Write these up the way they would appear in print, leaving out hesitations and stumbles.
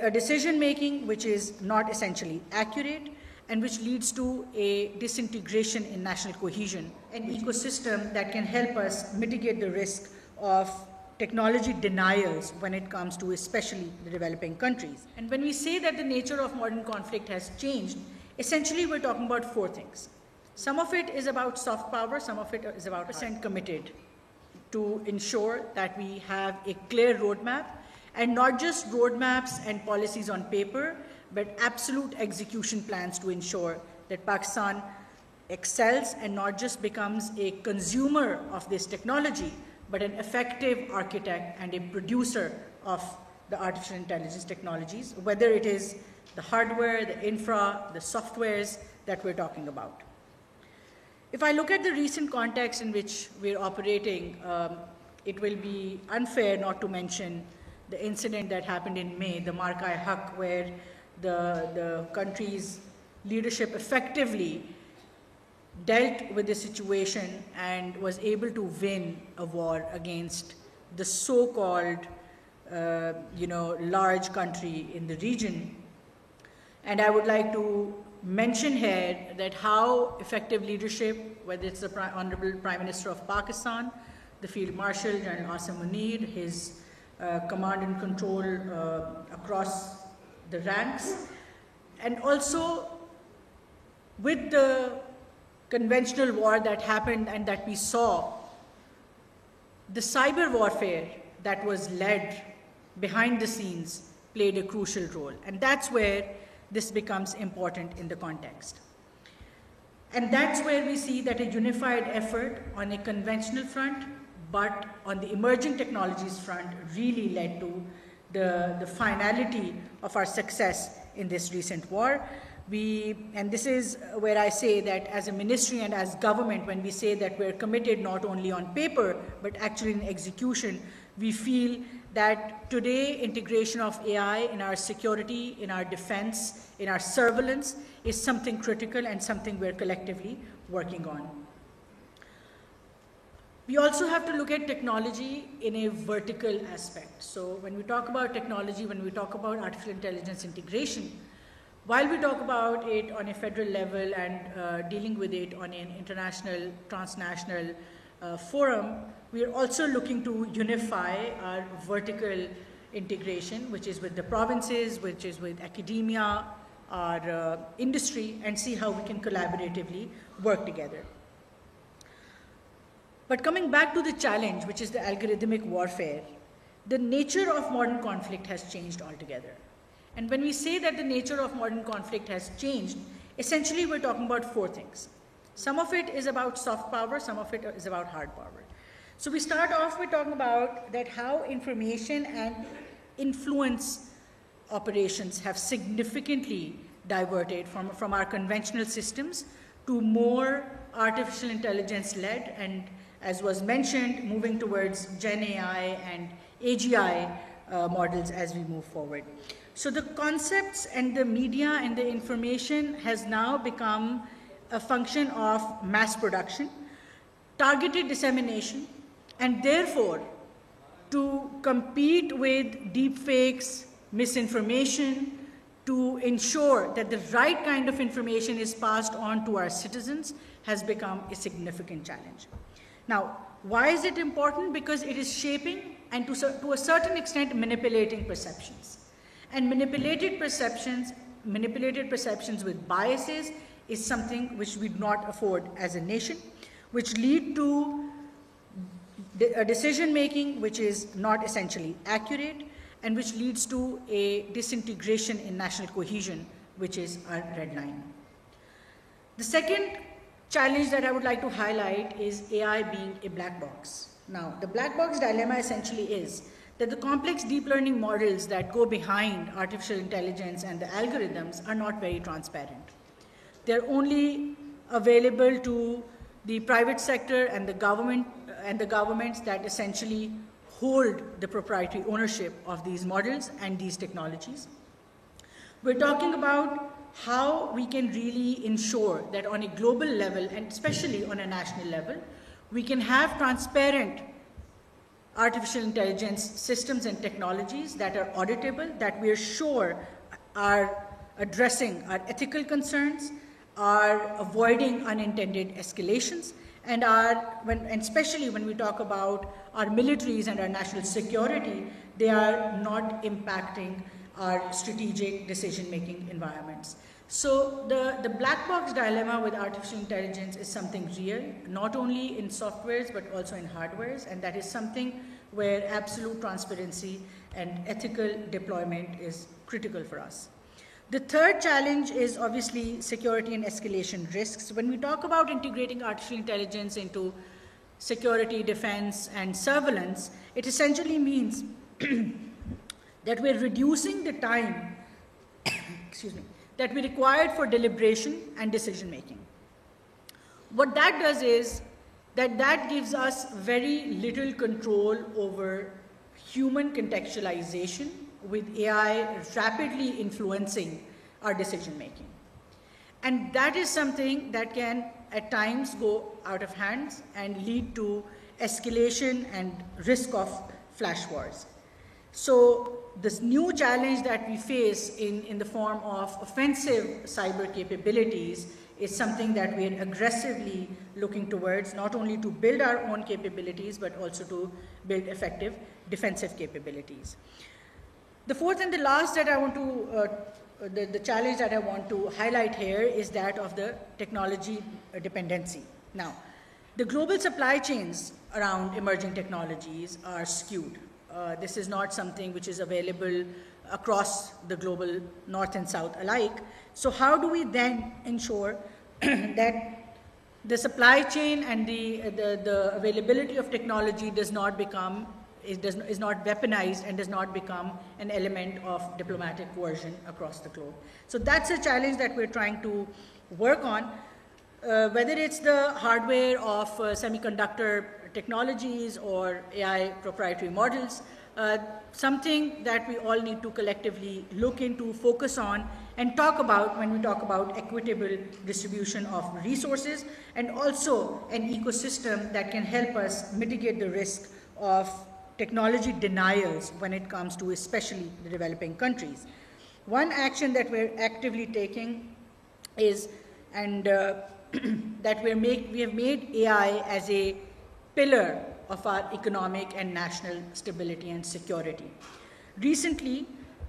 a decision making which is not essentially accurate and which leads to a disintegration in national cohesion, an ecosystem that can help us mitigate the risk of technology denials when it comes to especially the developing countries. And when we say that the nature of modern conflict has changed, essentially we're talking about four things. Some of it is about soft power, some of it is about percent committed to ensure that we have a clear roadmap, and not just roadmaps and policies on paper, but absolute execution plans to ensure that Pakistan excels and not just becomes a consumer of this technology, but an effective architect and a producer of the artificial intelligence technologies, whether it is the hardware, the infra, the softwares that we're talking about. If I look at the recent context in which we're operating, it will be unfair not to mention the incident that happened in May, the Mark-i-Haq, where the country's leadership effectively dealt with the situation and was able to win a war against the so-called, large country in the region. And I would like to mention here that how effective leadership, whether it's the Honorable Prime Minister of Pakistan, the Field Marshal, General Asim Munir, his command and control across the ranks, and also with the conventional war that happened and that we saw, the cyber warfare that was led behind the scenes played a crucial role. And that's where this becomes important in the context. And that's where we see that a unified effort on a conventional front, but on the emerging technologies front, really led to the finality of our success in this recent war. And this is where I say that as a ministry and as government, when we say that we're committed not only on paper, but actually in execution, we feel that today integration of AI in our security, in our defense, in our surveillance is something critical and something we're collectively working on. We also have to look at technology in a vertical aspect. So when we talk about technology, when we talk about artificial intelligence integration, while we talk about it on a federal level and dealing with it on an international, transnational forum, we are also looking to unify our vertical integration, which is with the provinces, which is with academia, our industry, and see how we can collaboratively work together. But coming back to the challenge, which is the algorithmic warfare, the nature of modern conflict has changed altogether. And when we say that the nature of modern conflict has changed, essentially we're talking about four things. Some of it is about soft power, some of it is about hard power. So we start off with talking about that how information and influence operations have significantly diverted from our conventional systems to more artificial intelligence-led, and as was mentioned, moving towards Gen AI and AGI models as we move forward. So the concepts and the media and the information has now become a function of mass production, targeted dissemination, and therefore to compete with deepfakes, misinformation, to ensure that the right kind of information is passed on to our citizens has become a significant challenge. Now, why is it important? Because it is shaping and to a certain extent manipulating perceptions. And manipulated perceptions with biases is something which we do not afford as a nation, which lead to a decision making which is not essentially accurate and which leads to a disintegration in national cohesion, which is our red line. The second challenge that I would like to highlight is AI being a black box. Now, the black box dilemma essentially is that the complex deep learning models that go behind artificial intelligence and the algorithms are not very transparent. They're only available to the private sector and the government and the governments that essentially hold the proprietary ownership of these models and these technologies. We're talking about how we can really ensure that on a global level and especially on a national level, we can have transparent artificial intelligence systems and technologies that are auditable, that we are sure are addressing our ethical concerns, are avoiding unintended escalations, and especially when we talk about our militaries and our national security, they are not impacting our strategic decision-making environments. So the black box dilemma with artificial intelligence is something real, not only in softwares but also in hardwares, and that is something where absolute transparency and ethical deployment is critical for us. The third challenge is obviously security and escalation risks. When we talk about integrating artificial intelligence into security, defense, and surveillance, it essentially means that we're reducing the time that we required for deliberation and decision making. What that does is that gives us very little control over human contextualization, with AI rapidly influencing our decision making. And that is something that can at times go out of hands and lead to escalation and risk of flash wars. So this new challenge that we face in the form of offensive cyber capabilities is something that we are aggressively looking towards, not only to build our own capabilities, but also to build effective defensive capabilities. The fourth and the last that I want to, the challenge that I want to highlight here is that of the technology dependency. Now, the global supply chains around emerging technologies are skewed. This is not something which is available across the global north and south alike. So how do we then ensure that the supply chain and the availability of technology does not become is not weaponized and does not become an element of diplomatic coercion across the globe. So that's a challenge that we're trying to work on, whether it's the hardware of semiconductor technologies or AI proprietary models, something that we all need to collectively look into, focus on, and talk about when we talk about equitable distribution of resources, and also an ecosystem that can help us mitigate the risk of technology denials when it comes to especially the developing countries. One action that we're actively taking is, and that we have made AI as a pillar of our economic and national stability and security. Recently,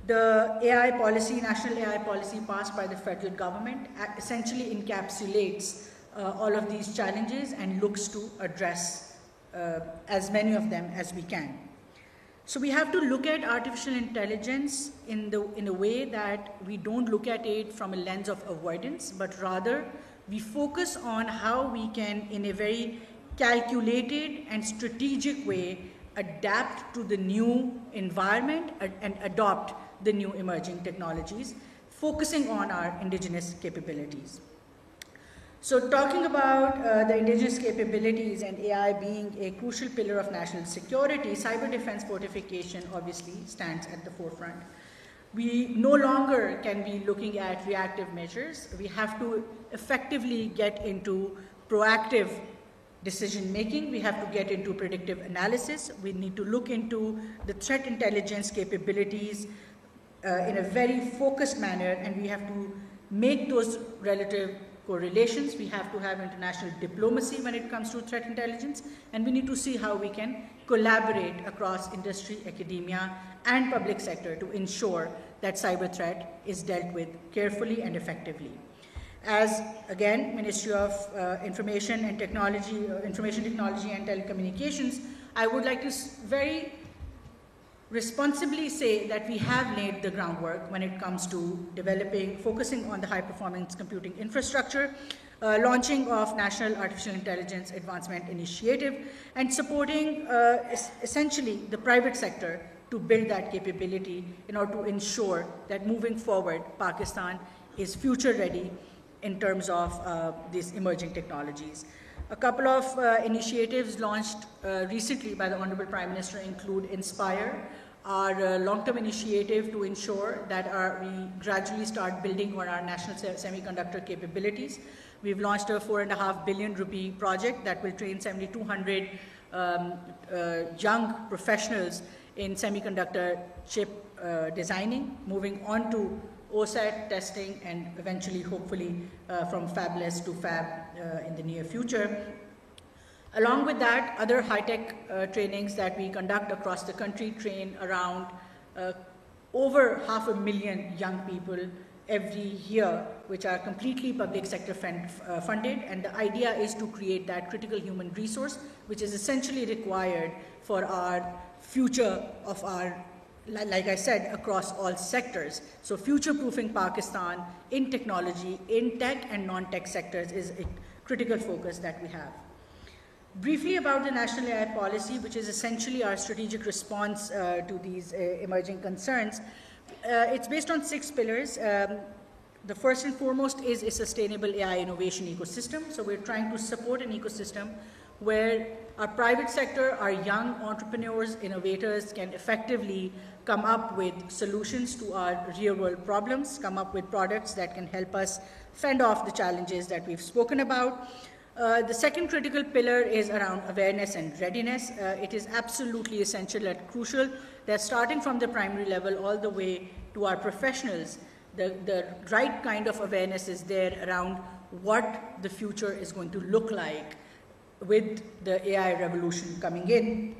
the AI policy, national AI policy passed by the federal government essentially encapsulates all of these challenges and looks to address as many of them as we can. So we have to look at artificial intelligence in a way that we don't look at it from a lens of avoidance, but rather we focus on how we can, in a very calculated and strategic way, adapt to the new environment and adopt the new emerging technologies, focusing on our indigenous capabilities. So talking about the indigenous capabilities and AI being a crucial pillar of national security, cyber defense fortification obviously stands at the forefront. We no longer can be looking at reactive measures. We have to effectively get into proactive decision making. We have to get into predictive analysis. We need to look into the threat intelligence capabilities in a very focused manner, and we have to make those relative correlations. We have to have international diplomacy when it comes to threat intelligence, and we need to see how we can collaborate across industry, academia, and public sector to ensure that cyber threat is dealt with carefully and effectively. As, again, Ministry of Information Technology and Telecommunications, I would like to very responsibly say that we have laid the groundwork when it comes to focusing on the high-performance computing infrastructure, launching of National Artificial Intelligence Advancement Initiative, and supporting essentially the private sector to build that capability in order to ensure that moving forward, Pakistan is future ready in terms of these emerging technologies. A couple of initiatives launched recently by the Honorable Prime Minister include INSPIRE, our long-term initiative to ensure that we gradually start building on our national semiconductor capabilities. We've launched a 4.5 billion rupee project that will train 7,200 young professionals in semiconductor chip designing, moving on to OSAT testing, and eventually, hopefully, from fabless to fab in the near future. Along with that, other high-tech trainings that we conduct across the country train around over 500,000 young people every year, which are completely public sector funded, and the idea is to create that critical human resource, which is essentially required for our future of our, like I said, across all sectors. So future-proofing Pakistan in technology, in tech and non-tech sectors is a critical focus that we have. Briefly about the National AI Policy, which is essentially our strategic response to these emerging concerns. It's based on 6 pillars. The first and foremost is a sustainable AI innovation ecosystem. So we're trying to support an ecosystem where our private sector, our young entrepreneurs, innovators can effectively come up with solutions to our real-world problems, come up with products that can help us fend off the challenges that we've spoken about. The second critical pillar is around awareness and readiness. It is absolutely essential and crucial that starting from the primary level all the way to our professionals, the right kind of awareness is there around what the future is going to look like with the AI revolution coming in,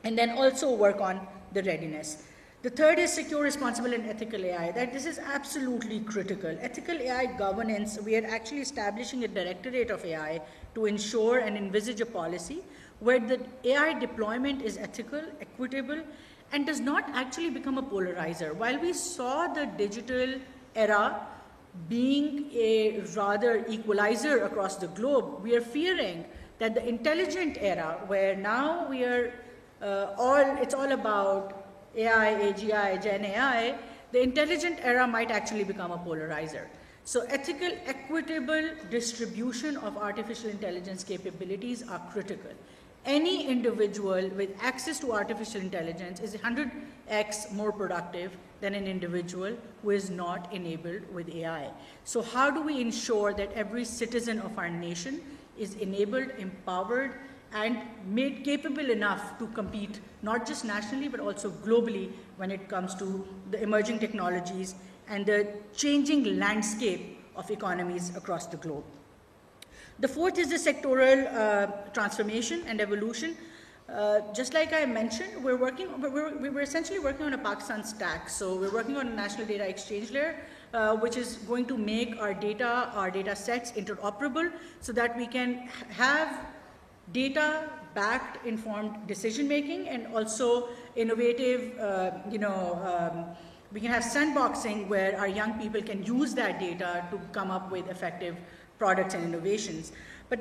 and then also work on the readiness. The third is secure, responsible, and ethical AI. This is absolutely critical. Ethical AI governance, we are actually establishing a directorate of AI to ensure and envisage a policy where the AI deployment is ethical, equitable, and does not actually become a polarizer. While we saw the digital era being a rather equalizer across the globe, we are fearing that the intelligent era, where now we are it's all about AI, AGI, Gen AI, the intelligent era might actually become a polarizer. So ethical, equitable distribution of artificial intelligence capabilities are critical. Any individual with access to artificial intelligence is 100x more productive than an individual who is not enabled with AI. So how do we ensure that every citizen of our nation is enabled, empowered, and made capable enough to compete not just nationally but also globally when it comes to the emerging technologies and the changing landscape of economies across the globe. The fourth is the sectoral transformation and evolution. Just like I mentioned, we're essentially working on a Pakistan stack. So we're working on a national data exchange layer, which is going to make our data sets interoperable so that we can have data-backed informed decision-making and also innovative, we can have sandboxing where our young people can use that data to come up with effective products and innovations. But